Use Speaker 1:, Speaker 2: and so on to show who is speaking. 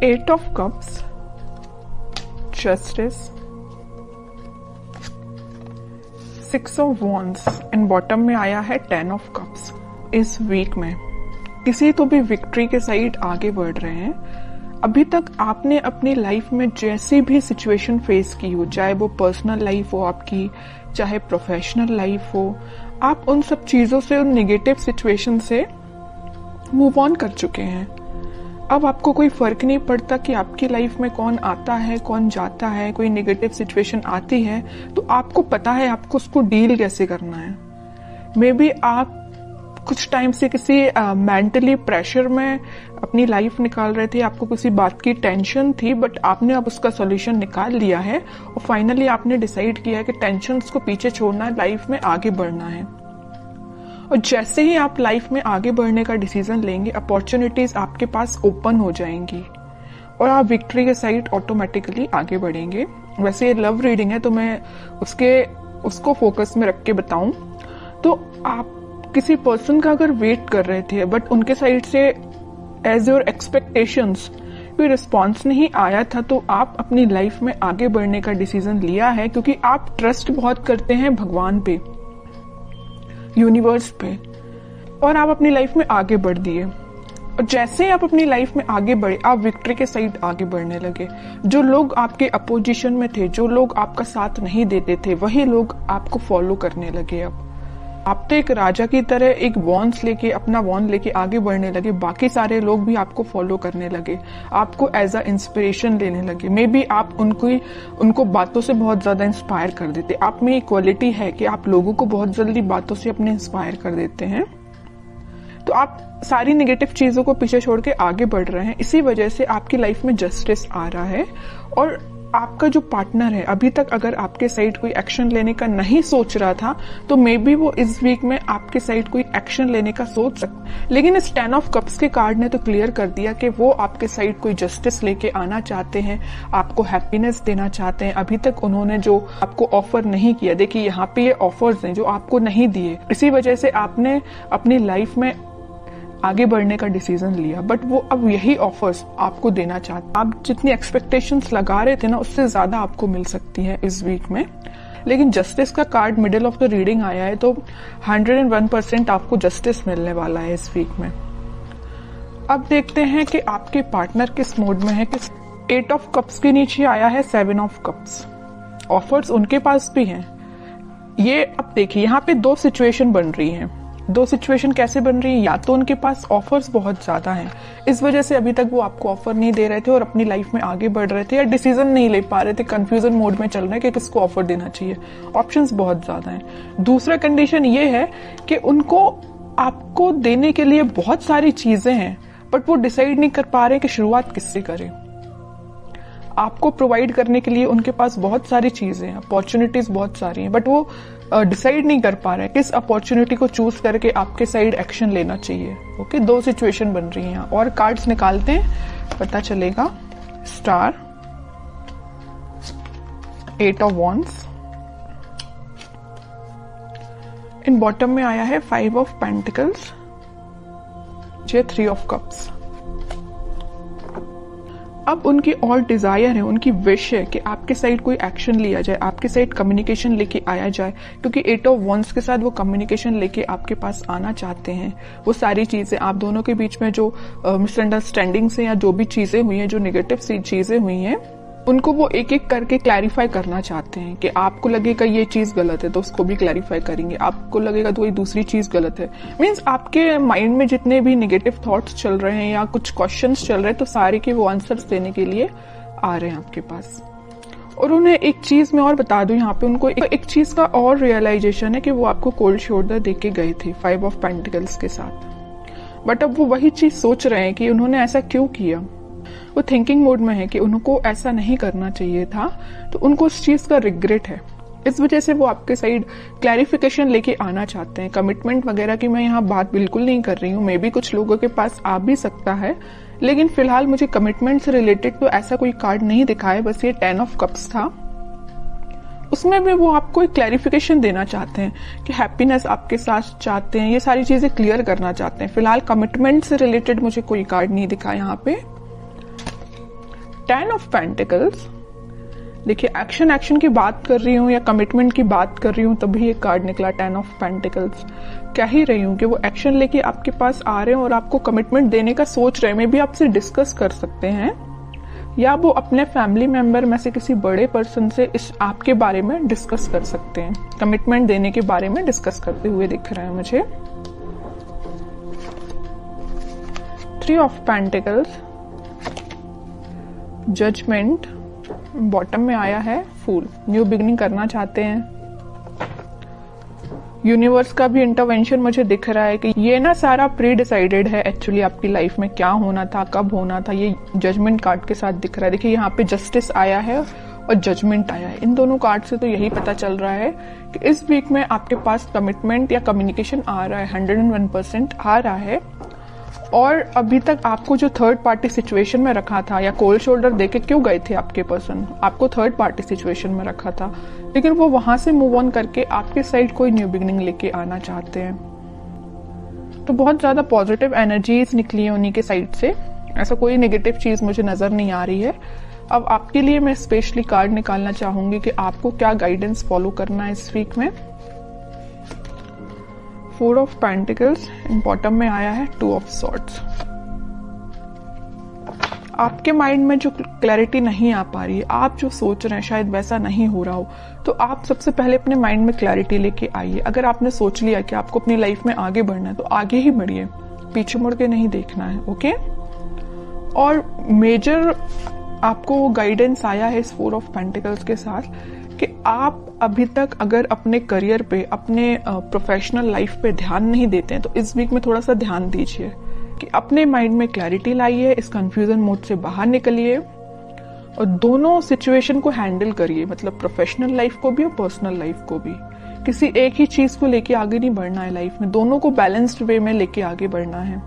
Speaker 1: 8 of cups, justice, 6 of wands and bottom में आया है 10 ऑफ कप्स। इस वीक में किसी तो भी विक्ट्री के साइड आगे बढ़ रहे हैं। अभी तक आपने अपनी लाइफ में जैसी भी सिचुएशन फेस की हो, चाहे वो पर्सनल लाइफ हो आपकी, चाहे प्रोफेशनल लाइफ हो, आप उन सब चीजों से, उन नेगेटिव सिचुएशन से मूव ऑन कर चुके हैं। अब आपको कोई फर्क नहीं पड़ता कि आपकी लाइफ में कौन आता है, कौन जाता है। कोई नेगेटिव सिचुएशन आती है तो आपको पता है आपको उसको डील कैसे करना है। मे बी आप कुछ टाइम से किसी मेंटली प्रेशर में अपनी लाइफ निकाल रहे थे, आपको किसी बात की टेंशन थी, बट आपने अब उसका सॉल्यूशन निकाल लिया है और फाइनली आपने डिसाइड किया है कि टेंशन्स को पीछे छोड़ना है, लाइफ में आगे बढ़ना है। और जैसे ही आप लाइफ में आगे बढ़ने का डिसीजन लेंगे, अपॉर्चुनिटीज आपके पास ओपन हो जाएंगी और आप विक्ट्री के साइड ऑटोमेटिकली आगे बढ़ेंगे। वैसे ये लव रीडिंग है तो मैं उसको फोकस में रख के बताऊं तो आप किसी पर्सन का अगर वेट कर रहे थे बट उनके साइड से एज योर एक्सपेक्टेशंस कोई रिस्पॉन्स नहीं आया था, तो आप अपनी लाइफ में आगे बढ़ने का डिसीजन लिया है क्योंकि आप ट्रस्ट बहुत करते हैं भगवान पे, यूनिवर्स पे, और आप अपनी लाइफ में आगे बढ़ दिए। और जैसे ही आप अपनी लाइफ में आगे बढ़े, आप विक्ट्री के साइड आगे बढ़ने लगे। जो लोग आपके अपोजिशन में थे, जो लोग आपका साथ नहीं देते थे, वही लोग आपको फॉलो करने लगे। अब आप तो एक राजा की तरह एक अपना वॉन्ड लेके आगे बढ़ने लगे। बाकी सारे लोग भी आपको फॉलो करने लगे, आपको एज अ इंस्पिरेशन लेने लगे। मे बी आप उनको बातों से बहुत ज्यादा इंस्पायर कर देते। आप में एक क्वालिटी है कि आप लोगों को बहुत जल्दी बातों से अपने इंस्पायर कर देते हैं। तो आप सारी नेगेटिव चीजों को पीछे छोड़ के आगे बढ़ रहे हैं। इसी वजह से आपकी लाइफ में जस्टिस आ रहा है। और आपका जो पार्टनर है, अभी तक अगर आपके साइड कोई एक्शन लेने का नहीं सोच रहा था तो मे बी वो इस वीक में आपके साइड कोई एक्शन लेने का सोच सकता। लेकिन इस 10 ऑफ कप्स के कार्ड ने तो क्लियर कर दिया कि वो आपके साइड कोई जस्टिस लेके आना चाहते हैं, आपको हैप्पीनेस देना चाहते हैं। अभी तक उन्होंने जो आपको ऑफर नहीं किया, देखिए यहाँ पे ये ऑफर्स हैं जो आपको नहीं दिए, इसी वजह से आपने अपनी लाइफ में आगे बढ़ने का डिसीजन लिया। बट वो अब यही ऑफर्स आपको देना चाहते। आप जितनी एक्सपेक्टेशंस लगा रहे थे ना, उससे ज्यादा आपको मिल सकती है इस वीक में। लेकिन जस्टिस का card middle of the reading आया है तो 101% आपको जस्टिस मिलने वाला है इस वीक में। अब देखते हैं कि आपके पार्टनर किस मूड में है। 8 ऑफ कप्स के नीचे आया है 7 ऑफ कप्स। ऑफर्स उनके पास भी हैं। ये अब देखिए यहाँ पे दो सिचुएशन बन रही हैं। दो सिचुएशन कैसे बन रही है? या तो उनके पास ऑफर्स बहुत ज्यादा हैं, इस वजह से अभी तक वो आपको ऑफर नहीं दे रहे थे और अपनी लाइफ में आगे बढ़ रहे थे, या डिसीजन नहीं ले पा रहे थे, कंफ्यूजन मोड में चल रहे कि किसको ऑफर देना चाहिए। ऑप्शंस बहुत ज्यादा हैं। दूसरा कंडीशन ये है कि उनको आपको देने के लिए बहुत सारी चीजें हैं बट वो डिसाइड नहीं कर पा रहे कि शुरुआत किससे करें। आपको प्रोवाइड करने के लिए उनके पास बहुत सारी चीजें हैं, अपॉर्चुनिटीज बहुत सारी हैं, बट वो डिसाइड नहीं कर पा रहे किस अपॉर्चुनिटी को चूज करके आपके साइड एक्शन लेना चाहिए। ओके, दो सिचुएशन बन रही हैं और कार्ड्स निकालते हैं, पता चलेगा। Star, 8 of wands, in bottom में आया है 5 ऑफ पेंटिकल्स, 3 ऑफ कप्स। अब उनकी और डिजायर है, उनकी विश है कि आपके साइड कोई एक्शन लिया जाए, आपके साइड कम्युनिकेशन लेके आया जाए, क्योंकि 8 ऑफ वॉन्ड्स के साथ वो कम्युनिकेशन लेके आपके पास आना चाहते हैं। वो सारी चीजें, आप दोनों के बीच में जो मिसअंडरस्टैंडिंग्स हैं या जो भी चीजें हुई हैं, जो नेगेटिव सी चीजें हुई हैं, उनको वो एक एक करके क्लैरिफाई करना चाहते हैं। कि आपको लगेगा ये चीज गलत है तो उसको भी क्लैरिफाई करेंगे, आपको लगेगा तो ये दूसरी चीज गलत है। मीन्स आपके माइंड में जितने भी नेगेटिव थॉट्स चल रहे हैं या कुछ क्वेश्चंस चल रहे हैं, तो सारे के वो आंसर्स देने के लिए आ रहे हैं आपके पास। और उन्हें एक चीज मैं और बता दूं, यहाँ पे उनको एक चीज का और रियलाइजेशन है कि वो आपको कोल्ड शोल्डर दे के गए थे 5 ऑफ पेंटिकल्स के साथ। बट अब वो वही चीज सोच रहे हैं कि उन्होंने ऐसा क्यों किया। वो थिंकिंग मोड में है कि उनको ऐसा नहीं करना चाहिए था, तो उनको उस चीज का रिग्रेट है। इस वजह से वो आपके साइड क्लैरिफिकेशन लेके आना चाहते हैं। कमिटमेंट वगैरह की मैं यहाँ बात बिल्कुल नहीं कर रही हूँ, मे बी कुछ लोगों के पास आ भी सकता है, लेकिन फिलहाल मुझे कमिटमेंट से रिलेटेड तो ऐसा कोई कार्ड नहीं दिखा है। बस ये 10 ऑफ कप्स था, उसमें भी वो आपको एक क्लैरिफिकेशन देना चाहते हैं कि हैप्पीनेस आपके साथ चाहते हैं, ये सारी चीजें क्लियर करना चाहते हैं। फिलहाल कमिटमेंट से रिलेटेड मुझे कोई कार्ड नहीं दिखा यहाँ पे। 10 ऑफ पेंटिकल्स, देखिए एक्शन की बात कर रही हूँ या कमिटमेंट की बात कर रही हूँ तभी ये कार्ड निकला 10 ऑफ पेंटिकल्स। कह ही रही हूँ कि वो एक्शन लेके आपके पास आ रहे हैं और आपको कमिटमेंट देने का सोच रहे हैं। मे भी आपसे डिस्कस कर सकते हैं या वो अपने फैमिली मेंबर में से किसी बड़े पर्सन से इस आपके बारे में डिस्कस कर सकते हैं, कमिटमेंट देने के बारे में डिस्कस करते हुए दिख रहा है मुझे। 3 ऑफ पेंटिकल्स, जजमेंट, बॉटम में आया है फूल, न्यू बिगनिंग करना चाहते हैं। यूनिवर्स का भी इंटरवेंशन मुझे दिख रहा है कि ये ना सारा प्री डिसाइडेड है एक्चुअली आपकी लाइफ में क्या होना था, कब होना था, ये जजमेंट कार्ड के साथ दिख रहा है। देखिए यहाँ पे जस्टिस आया है और जजमेंट आया है। इन दोनों कार्ड से तो यही पता चल रहा है कि इस वीक में आपके पास कमिटमेंट या कम्युनिकेशन आ रहा है, 101% आ रहा है। और अभी तक आपको जो थर्ड पार्टी सिचुएशन में रखा था या कोल्ड शोल्डर देके क्यों गए थे आपके पर्सन, आपको थर्ड पार्टी सिचुएशन में रखा था, लेकिन वो वहां से मूव ऑन करके आपके साइड कोई न्यू बिगिनिंग लेके आना चाहते हैं। तो बहुत ज्यादा पॉजिटिव एनर्जीज निकली है उन्हीं के साइड से, ऐसा कोई नेगेटिव चीज मुझे नजर नहीं आ रही है। अब आपके लिए मैं स्पेशली कार्ड निकालना चाहूंगी कि आपको क्या गाइडेंस फॉलो करना है इस वीक में। 4 ऑफ पेंटिकल्स, बॉटम में आया है 2 ऑफ सॉर्ड्स। आपके माइंड में जो क्लैरिटी नहीं आ पा रही है, आप जो सोच रहे हैं शायद वैसा नहीं हो रहा हो, तो आप सबसे पहले अपने माइंड में क्लैरिटी लेके आइए। अगर आपने सोच लिया कि आपको अपनी लाइफ में आगे बढ़ना है तो आगे ही बढ़िए, पीछे मुड़ के नहीं देखना है, ओके। और मेजर आपको गाइडेंस आया है इस 4 ऑफ पेंटिकल्स के साथ कि आप अभी तक अगर अपने करियर पे, अपने प्रोफेशनल लाइफ पे ध्यान नहीं देते हैं तो इस वीक में थोड़ा सा ध्यान दीजिए कि अपने माइंड में क्लैरिटी लाइए, इस कंफ्यूजन मोड से बाहर निकलिए और दोनों सिचुएशन को हैंडल करिए, मतलब प्रोफेशनल लाइफ को भी और पर्सनल लाइफ को भी। किसी एक ही चीज को लेके आगे नहीं बढ़ना है लाइफ में, दोनों को बैलेंस्ड वे में लेके आगे बढ़ना है।